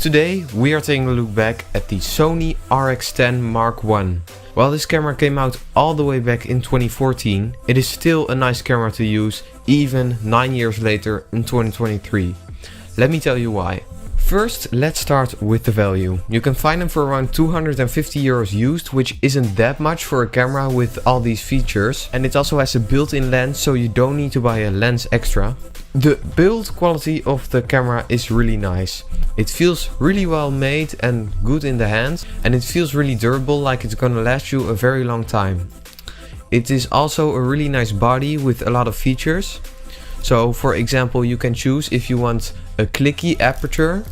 Today we are taking a look back at the Sony RX10 Mark I. While this camera came out all the way back in 2014, it is still a nice camera to use even 9 years later in 2023. Let me tell you why. First, let's start with the value. You can find them for around 250 euros used, which isn't that much for a camera with all these features. And it also has a built-in lens, so you don't need to buy a lens extra. The build quality of the camera is really nice. It feels really well made and good in the hands, and it feels really durable, like it's gonna last you a very long time. It is also a really nice body with a lot of features. So for example, you can choose if you want a clicky aperture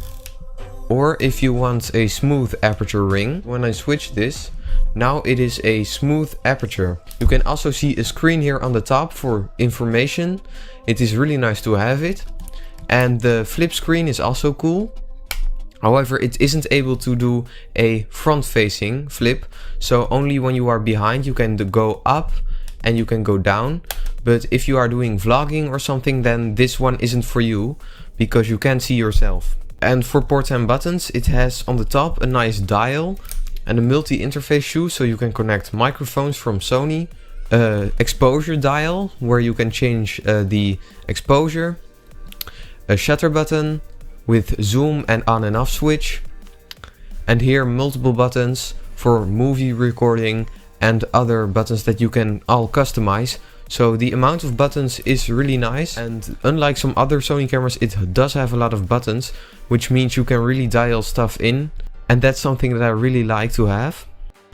or if you want a smooth aperture ring. When I switch this, now it is a smooth aperture. You can also see a screen here on the top for information. It is really nice to have it. And the flip screen is also cool. However, it isn't able to do a front facing flip. So only when you are behind you can go up and you can go down. But if you are doing vlogging or something, then this one isn't for you because you can't see yourself. And for ports and buttons, it has on the top a nice dial and a multi-interface shoe, so you can connect microphones from Sony. Exposure dial where you can change the exposure. A shutter button with zoom and on and off switch. And here multiple buttons for movie recording and other buttons that you can all customize. So the amount of buttons is really nice, and unlike some other Sony cameras, it does have a lot of buttons, which means you can really dial stuff in, and that's something that I really like to have.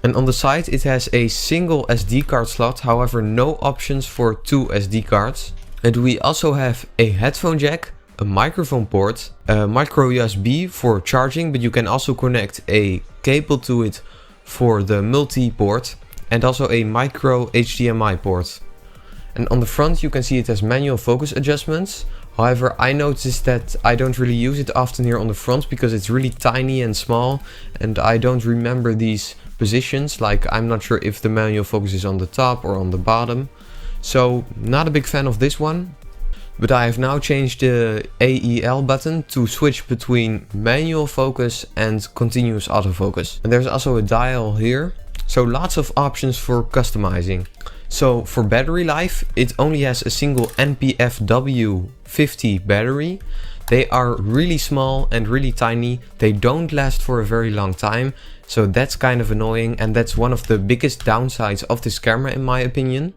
And on the side it has a single SD card slot, however no options for 2 SD cards. And we also have a headphone jack, a microphone port, a micro USB for charging, but you can also connect a cable to it for the multi-port, and also a micro HDMI port. And on the front you can see it has manual focus adjustments. However, I noticed that I don't really use it often here on the front because it's really tiny and small, and I don't remember these positions. Like, I'm not sure if the manual focus is on the top or on the bottom. So not a big fan of this one. But I have now changed the AEL button to switch between manual focus and continuous autofocus. And there's also a dial here. So lots of options for customizing. So for battery life, it only has a single NPFW50 battery. They are really small and really tiny. They don't last for a very long time. So that's kind of annoying, and that's one of the biggest downsides of this camera in my opinion.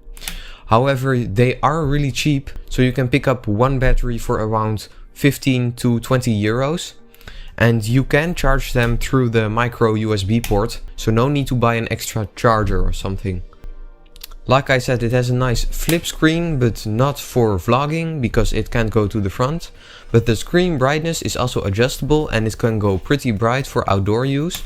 However, they are really cheap. So you can pick up one battery for around 15 to 20 euros. And you can charge them through the micro USB port. So no need to buy an extra charger or something. Like I said, it has a nice flip screen, but not for vlogging because it can't go to the front. But the screen brightness is also adjustable, and it can go pretty bright for outdoor use.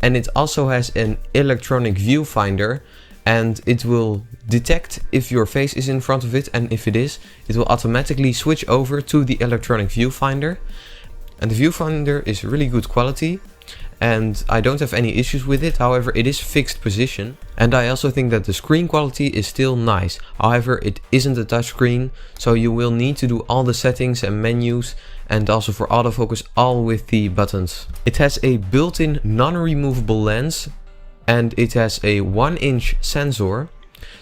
And it also has an electronic viewfinder, and it will detect if your face is in front of it, and if it is, it will automatically switch over to the electronic viewfinder. And the viewfinder is really good quality, and I don't have any issues with it. However, it is fixed position, and I also think that the screen quality is still nice. However, it isn't a touchscreen, so you will need to do all the settings and menus, and also for autofocus, all with the buttons. It has a built-in non-removable lens, and it has a 1-inch sensor.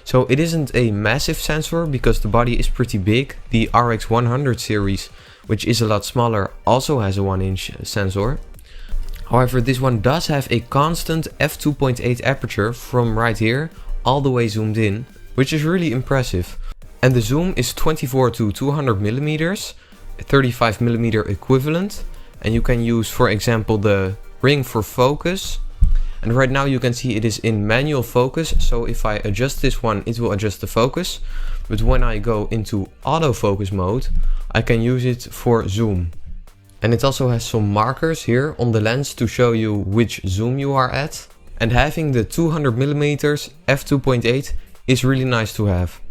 So it isn't a massive sensor because the body is pretty big. The RX100 series, which is a lot smaller, also has a 1-inch sensor. However, this one does have a constant f2.8 aperture from right here all the way zoomed in, which is really impressive. And the zoom is 24 to 200 millimeters, 35 millimeter equivalent. And you can use, for example, the ring for focus. And right now you can see it is in manual focus. So if I adjust this one, it will adjust the focus. But when I go into autofocus mode, I can use it for zoom. And it also has some markers here on the lens to show you which zoom you are at. And having the 200 millimeters f2.8 is really nice to have.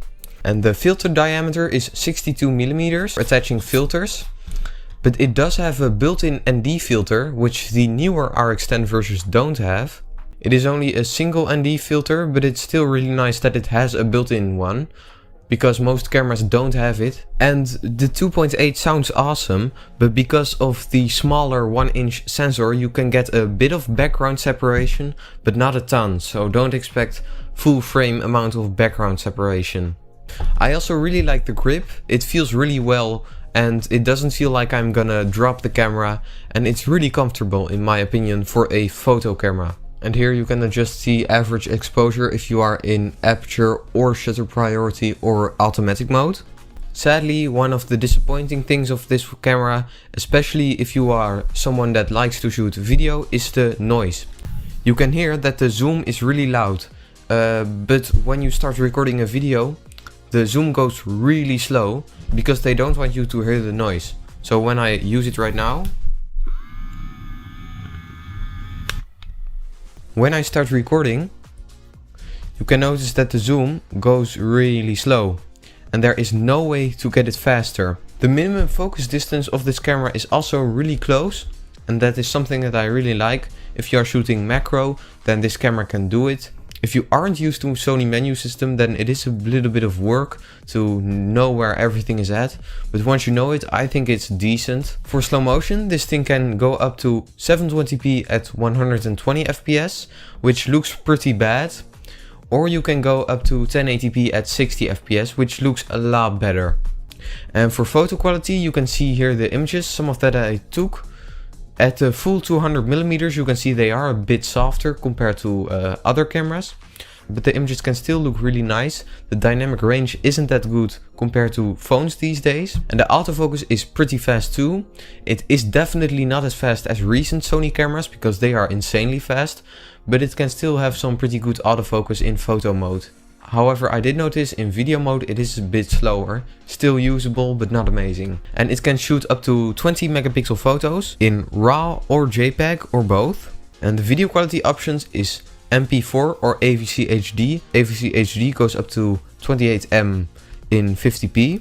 And the filter diameter is 62 millimeters for attaching filters. But it does have a built-in ND filter, which the newer RX10 versions don't have. It is only a single ND filter, but it's still really nice that it has a built-in one, because most cameras don't have it. And the 2.8 sounds awesome, but because of the smaller 1-inch sensor you can get a bit of background separation, but not a ton, so don't expect full frame amount of background separation. I also really like the grip, it feels really well and it doesn't feel like I'm gonna drop the camera, and it's really comfortable in my opinion for a photo camera. And here you can adjust the average exposure if you are in aperture or shutter priority or automatic mode. Sadly, one of the disappointing things of this camera, especially if you are someone that likes to shoot video, is the noise. You can hear that the zoom is really loud, but when you start recording a video, the zoom goes really slow because they don't want you to hear the noise. So when I use it right now, when I start recording, you can notice that the zoom goes really slow and there is no way to get it faster. The minimum focus distance of this camera is also really close, and that is something that I really like. If you are shooting macro, then this camera can do it. If you aren't used to Sony menu system, then it is a little bit of work to know where everything is at. But once you know it, I think it's decent. For slow motion, this thing can go up to 720p at 120 fps, which looks pretty bad. Or you can go up to 1080p at 60 fps, which looks a lot better. And for photo quality, you can see here the images, some of that I took. At the full 200mm you can see they are a bit softer compared to other cameras, but the images can still look really nice. The dynamic range isn't that good compared to phones these days, and the autofocus is pretty fast too. It is definitely not as fast as recent Sony cameras because they are insanely fast, but it can still have some pretty good autofocus in photo mode. However, I did notice in video mode it is a bit slower, still usable but not amazing. And it can shoot up to 20 megapixel photos in RAW or JPEG or both. And the video quality options is MP4 or AVC HD. AVC HD goes up to 28M in 50p.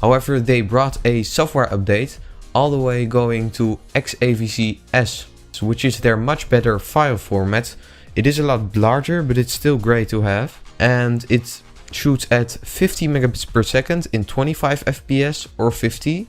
However, they brought a software update all the way going to XAVC-S, which is their much better file format. It is a lot larger, but it's still great to have. And it shoots at 50 megabits per second in 25 fps or 50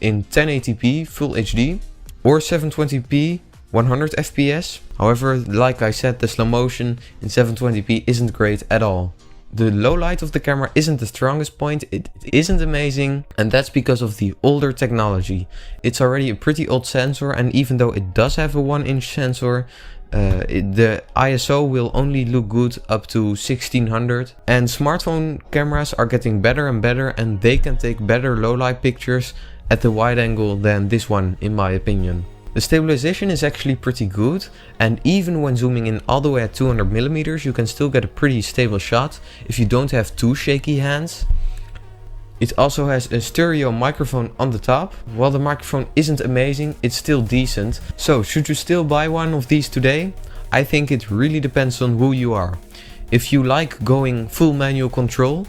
in 1080p full HD or 720p 100 fps. However, like I said, the slow motion in 720p isn't great at all. The low light of the camera isn't the strongest point, it isn't amazing, and that's because of the older technology. It's already a pretty old sensor, and even though it does have a 1-inch sensor, the ISO will only look good up to 1600, and smartphone cameras are getting better and better, and they can take better low light pictures at the wide angle than this one, in my opinion. The stabilization is actually pretty good, and even when zooming in all the way at 200mm you can still get a pretty stable shot if you don't have too shaky hands. It also has a stereo microphone on the top. While the microphone isn't amazing, it's still decent. So should you still buy one of these today? I think it really depends on who you are. If you like going full manual control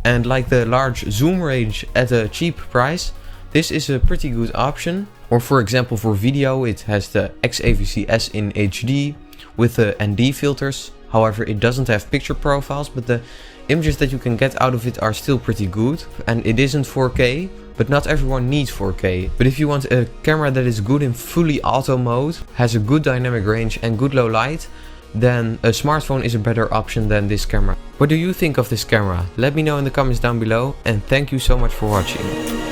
and like the large zoom range at a cheap price, this is a pretty good option. Or for example, for video, it has the XAVC-S in HD with the ND filters. However, it doesn't have picture profiles, but the images that you can get out of it are still pretty good. And it isn't 4K, but not everyone needs 4K. But if you want a camera that is good in fully auto mode, has a good dynamic range and good low light, then a smartphone is a better option than this camera. What do you think of this camera? Let me know in the comments down below, and thank you so much for watching.